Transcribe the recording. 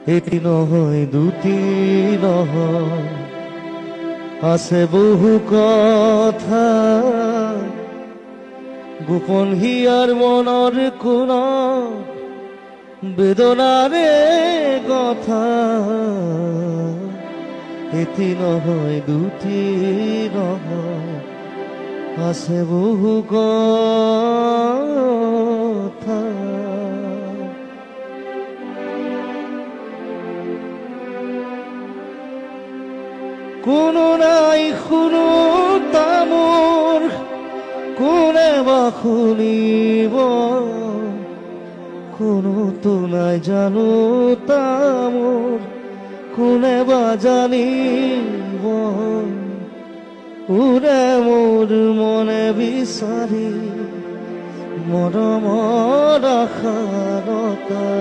এটি নহয় দুটি নহয়, আছে বহু কথা গোপন হিয়াৰ মনৰ কোণত বেদনাৰে কথা। এটি নহয় দুটি নহয়, আছে বহু কথা। কোনো নাই শুনো তামোৰ, কোনে বা শুনিব, কোনোতো নাই জানো তামোৰ, কোনে বা জানিব। উৰে মোৰ মনে বিচাৰি মৰমৰ আশাৰতা।